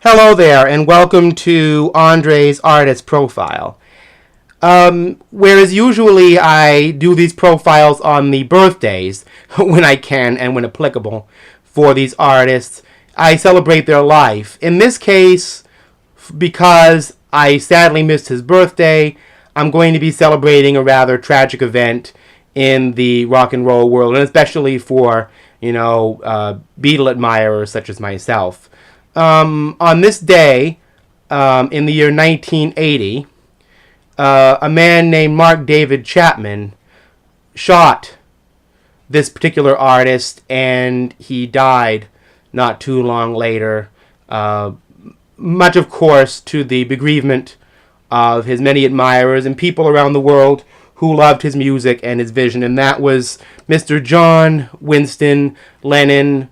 Hello there, and welcome to Andre's Artist Profile. Whereas usually I do these profiles on the birthdays, when I can and when applicable, for these artists, I celebrate their life. In this case, because I sadly missed his birthday, I'm going to be celebrating a rather tragic event in the rock and roll world, and especially for, Beatle admirers such as myself. On this day, in the year 1980, a man named Mark David Chapman shot this particular artist, and he died not too long later, much, of course, to the bereavement of his many admirers and people around the world who loved his music and his vision, and that was Mr. John Winston Lennon,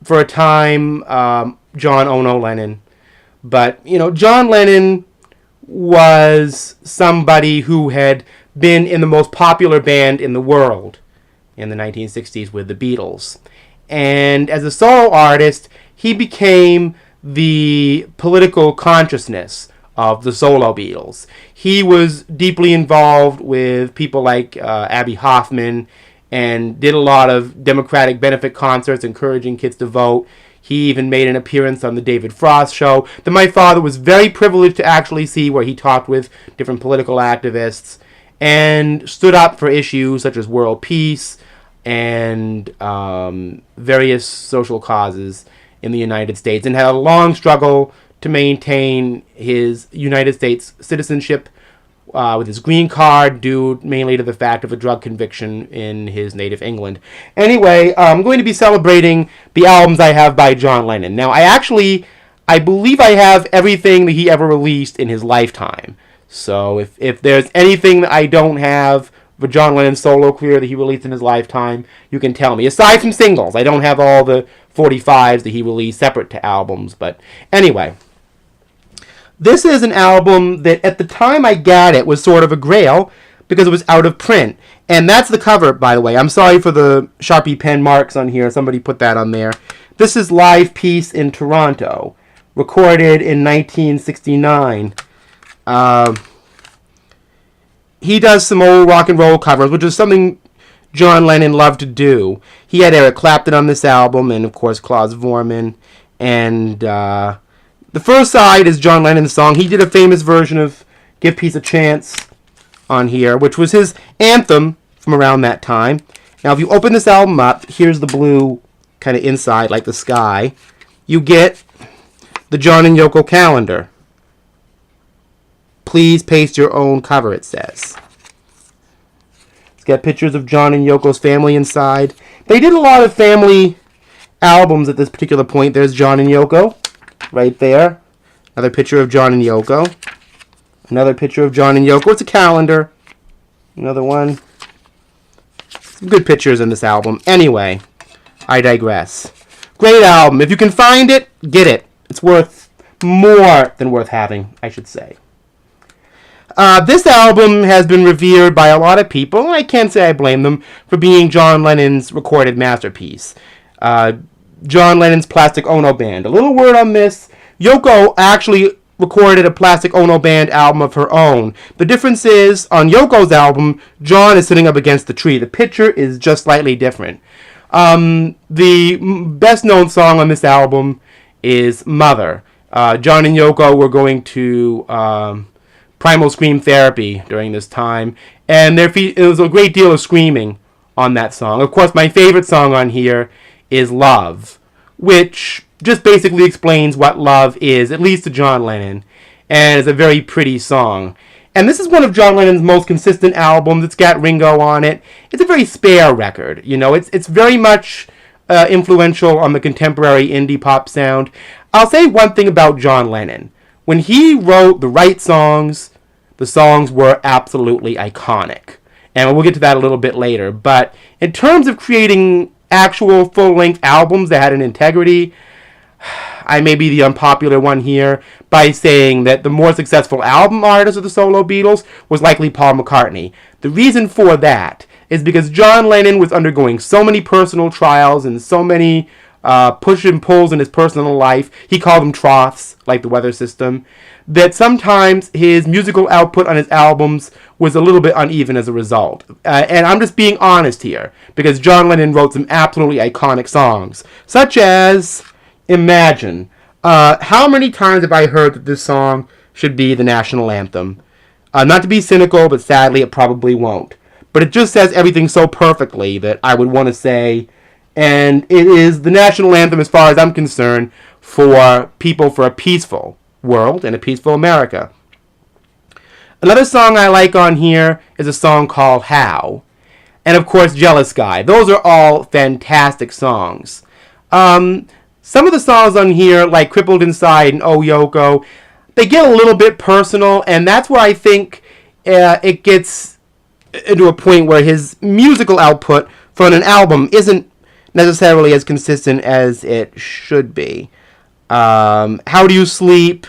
for a time, John Ono Lennon. But, John Lennon was somebody who had been in the most popular band in the world in the 1960s with the Beatles. And as a solo artist, he became the political consciousness of the solo Beatles. He was deeply involved with people like Abbie Hoffman, and did a lot of Democratic benefit concerts encouraging kids to vote. He even made an appearance on the David Frost show that my father was very privileged to actually see, where he talked with different political activists and stood up for issues such as world peace and various social causes in the United States, and had a long struggle to maintain his United States citizenship with his green card, due mainly to the fact of a drug conviction in his native England. Anyway, I'm going to be celebrating the albums I have by John Lennon. Now, I believe I have everything that he ever released in his lifetime. So if there's anything that I don't have for John Lennon's solo career that he released in his lifetime, you can tell me. Aside from singles, I don't have all the 45s that he released separate to albums. But anyway, this is an album that at the time I got it was sort of a grail because it was out of print. And that's the cover, by the way. I'm sorry for the Sharpie pen marks on here. Somebody put that on there. This is Live Peace in Toronto, recorded in 1969. He does some old rock and roll covers, which is something John Lennon loved to do. He had Eric Clapton on this album, and of course Klaus Voormann. And the first side is John Lennon's song. He did a famous version of Give Peace a Chance on here, which was his anthem from around that time. Now, if you open this album up, here's the blue kind of inside, like the sky. You get the John and Yoko calendar. Please paste your own cover, it says. It's got pictures of John and Yoko's family inside. They did a lot of family albums at this particular point. There's John and Yoko. Right there. Another picture of John and Yoko. Another picture of John and Yoko. It's a calendar. Another one. Some good pictures in this album. Anyway, I digress. Great album. If you can find it, get it. It's worth more than worth having, I should say. This album has been revered by a lot of people, and I can't say I blame them, for being John Lennon's recorded masterpiece. John Lennon's Plastic Ono Band. A little word on this. Yoko actually recorded a Plastic Ono Band album of her own. The difference is, on Yoko's album, John is sitting up against the tree. The picture is just slightly different. The best known song on this album is Mother. John and Yoko were going to Primal Scream Therapy during this time, and there was a great deal of screaming on that song. Of course, my favorite song on here is Love, which just basically explains what love is, at least to John Lennon, and is a very pretty song. And this is one of John Lennon's most consistent albums. It's got Ringo on it. It's a very spare record. It's very much influential on the contemporary indie pop sound. I'll say one thing about John Lennon. When he wrote the right songs, the songs were absolutely iconic. And we'll get to that a little bit later. But in terms of creating actual full-length albums that had an integrity, I may be the unpopular one here by saying that the more successful album artist of the solo Beatles was likely Paul McCartney. The reason for that is because John Lennon was undergoing so many personal trials and so many push and pulls in his personal life. He called them troughs, like the weather system. That sometimes his musical output on his albums was a little bit uneven as a result. And I'm just being honest here, because John Lennon wrote some absolutely iconic songs, such as Imagine. How many times have I heard that this song should be the national anthem? Not to be cynical, but sadly it probably won't. But it just says everything so perfectly that I would want to say, and it is the national anthem as far as I'm concerned for people for a peaceful world and a peaceful America. Another song I like on here is a song called How. And of course, Jealous Guy. Those are all fantastic songs. Some of the songs on here, like Crippled Inside and Oh Yoko, they get a little bit personal, and that's where I think it gets into a point where his musical output for an album isn't necessarily as consistent as it should be. How Do You Sleep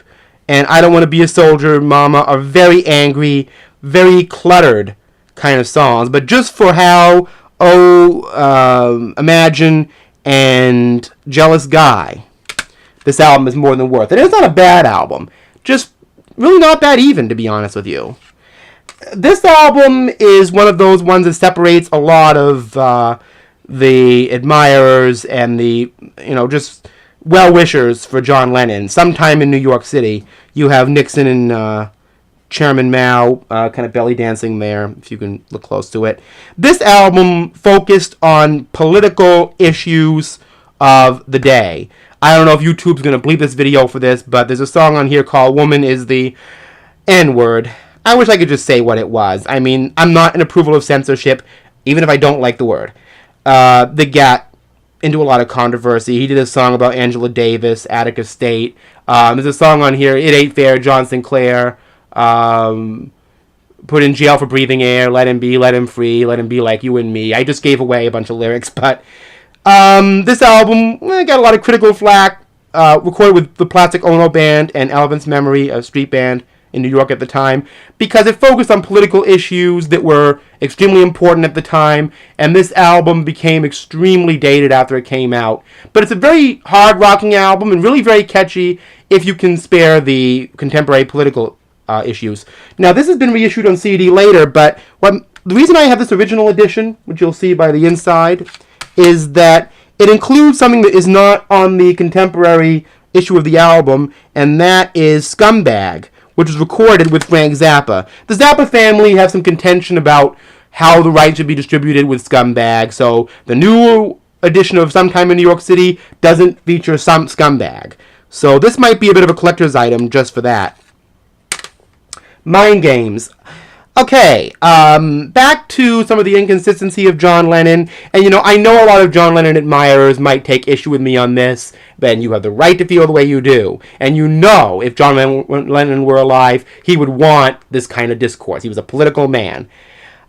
and I Don't Want to Be a Soldier, Mama are very angry, very cluttered kind of songs. But just for How, Imagine, and Jealous Guy, this album is more than worth it. It's not a bad album. Just really not that even, to be honest with you. This album is one of those ones that separates a lot of the admirers and the, just well-wishers for John Lennon. Sometime in New York City, you have Nixon and Chairman Mao kind of belly dancing there, if you can look close to it. This album focused on political issues of the day. I don't know if YouTube's going to bleep this video for this, but there's a song on here called Woman is the N-Word. I wish I could just say what it was. I mean, I'm not in approval of censorship, even if I don't like the word. They got into a lot of controversy. He did a song about Angela Davis, Attica State. There's a song on here, It Ain't Fair, John Sinclair. Put in jail for breathing air, let him be, let him free, let him be like you and me. I just gave away a bunch of lyrics, but this album got a lot of critical flack. Recorded with the Plastic Ono Band and Elephant's Memory, a street band in New York at the time, because it focused on political issues that were extremely important at the time, and this album became extremely dated after it came out. But it's a very hard-rocking album and really very catchy if you can spare the contemporary political issues. Now, this has been reissued on CD later, but the reason I have this original edition, which you'll see by the inside, is that it includes something that is not on the contemporary issue of the album, and that is Scumbag, which was recorded with Frank Zappa. The Zappa family have some contention about how the rights should be distributed with Scumbag, so the new edition of Sometime in New York City doesn't feature some Scumbag. So this might be a bit of a collector's item just for that. Mind Games. Okay, back to some of the inconsistency of John Lennon. And, I know a lot of John Lennon admirers might take issue with me on this, then you have the right to feel the way you do. And if John Lennon were alive, he would want this kind of discourse. He was a political man.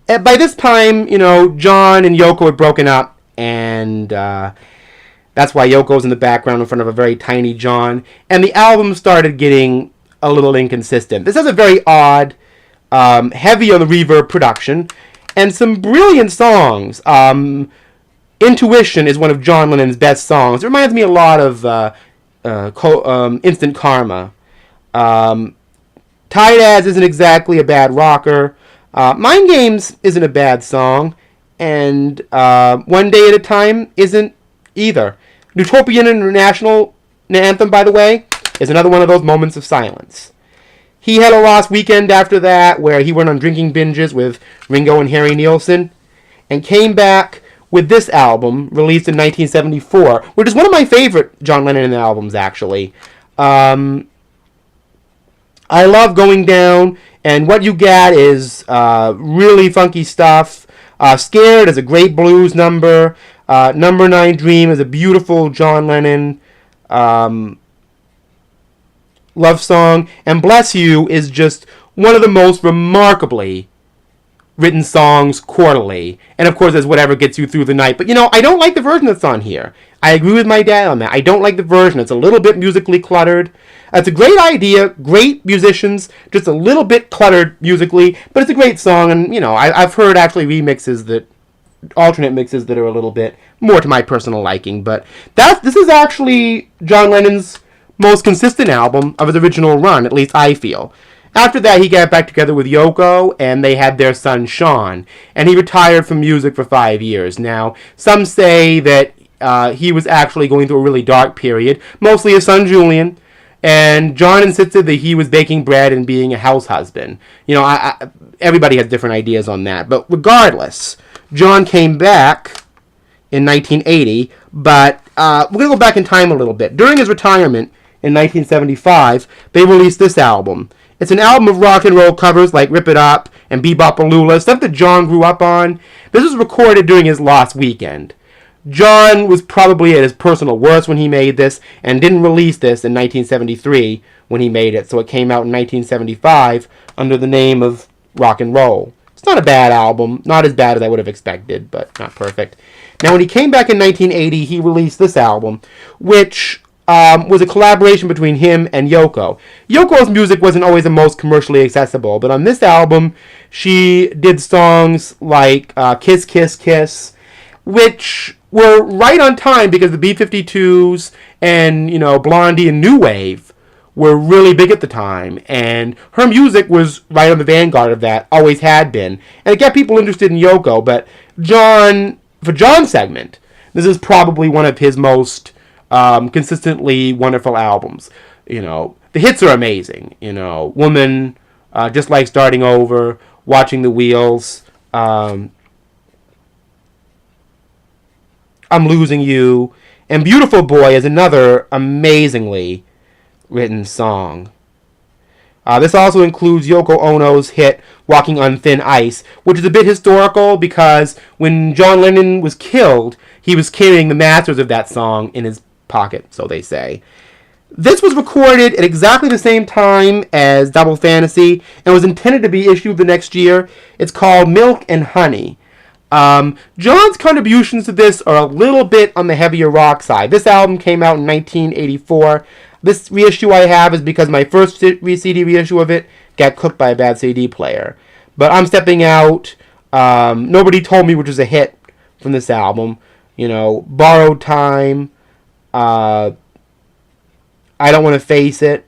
By this time, John and Yoko had broken up, and that's why Yoko's in the background in front of a very tiny John. And the album started getting a little inconsistent. This has a very odd, heavy on the reverb production, and some brilliant songs. Intuition is one of John Lennon's best songs. It reminds me a lot of Instant Karma. Tight As isn't exactly a bad rocker. Mind Games isn't a bad song, and One Day at a Time isn't either. Utopian International Anthem, by the way, is another one of those moments of silence. He had a lost weekend after that, where he went on drinking binges with Ringo and Harry Nilsson, and came back with this album, released in 1974, which is one of my favorite John Lennon albums, actually. I love Going Down, and what you get is really funky stuff. Scared is a great blues number. Number 9 Dream is a beautiful John Lennon love song, and Bless You is just one of the most remarkably written songs quarterly. And of course, there's Whatever Gets You Through the Night. But I don't like the version that's on here. I agree with my dad on that. I don't like the version. It's a little bit musically cluttered. It's a great idea, great musicians, just a little bit cluttered musically, but it's a great song. And I've heard actually remixes that alternate mixes that are a little bit more to my personal liking. But this is actually John Lennon's most consistent album of his original run, at least I feel. After that, he got back together with Yoko, and they had their son, Sean. And he retired from music for 5 years. Now, some say that he was actually going through a really dark period, mostly his son, Julian. And John insisted that he was baking bread and being a house husband. You know, everybody has different ideas on that. But regardless, John came back in 1980, but we're going to go back in time a little bit. During his retirement in 1975, they released this album. It's an album of rock and roll covers like Rip It Up and Bebop-A-Lula, stuff that John grew up on. This was recorded during his last weekend. John was probably at his personal worst when he made this, and didn't release this in 1973 when he made it, so it came out in 1975 under the name of Rock and Roll. It's not a bad album, not as bad as I would have expected, but not perfect. Now, when he came back in 1980, he released this album, which was a collaboration between him and Yoko. Yoko's music wasn't always the most commercially accessible, but on this album, she did songs like Kiss, Kiss, Kiss, which were right on time because the B-52s and, you know, Blondie and New Wave were really big at the time, and her music was right on the vanguard of that, always had been, and it got people interested in Yoko. But for John's segment, this is probably one of his most consistently wonderful albums. You know, the hits are amazing. You know, Woman, Just Like Starting Over, Watching the Wheels, I'm Losing You, and Beautiful Boy is another amazingly written song. This also includes Yoko Ono's hit Walking on Thin Ice, which is a bit historical because when John Lennon was killed, he was carrying the masters of that song in his pocket, so they say. This was recorded at exactly the same time as Double Fantasy and was intended to be issued the next year. It's called Milk and Honey. John's contributions to this are a little bit on the heavier rock side. This album came out in 1984. This reissue I have is because my first CD reissue of it got cooked by a bad CD player. But I'm Stepping Out, Nobody Told Me, which was a hit from this album. You know, Borrowed Time, I Don't Want to Face It.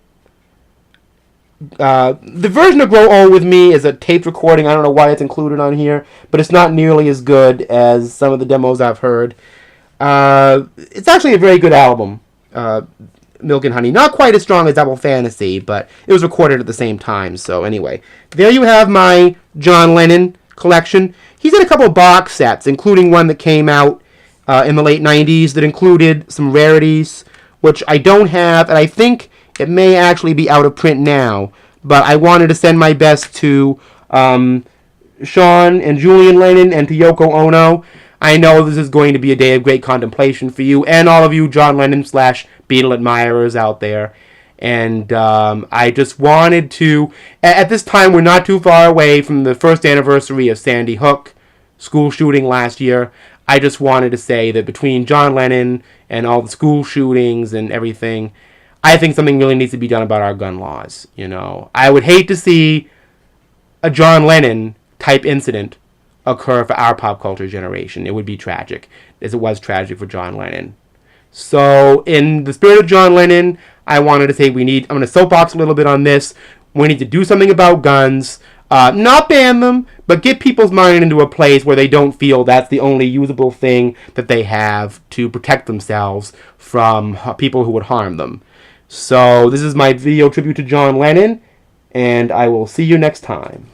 The version of Grow Old With Me is a taped recording. I don't know why it's included on here, but it's not nearly as good as some of the demos I've heard. It's actually a very good album, Milk and Honey. Not quite as strong as Double Fantasy, but it was recorded at the same time. So anyway, there you have my John Lennon collection. He's in a couple box sets, including one that came out in the late 90s that included some rarities, which I don't have, and I think it may actually be out of print now, but I wanted to send my best to Sean and Julian Lennon and to Yoko Ono. I know this is going to be a day of great contemplation for you and all of you John Lennon / Beatle admirers out there. And I just wanted to, at this time we're not too far away from the first anniversary of Sandy Hook school shooting last year. I just wanted to say that between John Lennon and all the school shootings and everything, I think something really needs to be done about our gun laws. You know, I would hate to see a John Lennon type incident occur for our pop culture generation. It would be tragic, as it was tragic for John Lennon. So, in the spirit of John Lennon, I wanted to say I'm going to soapbox a little bit on this. We need to do something about guns. Not ban them, but get people's mind into a place where they don't feel that's the only usable thing that they have to protect themselves from people who would harm them. So, this is my video tribute to John Lennon, and I will see you next time.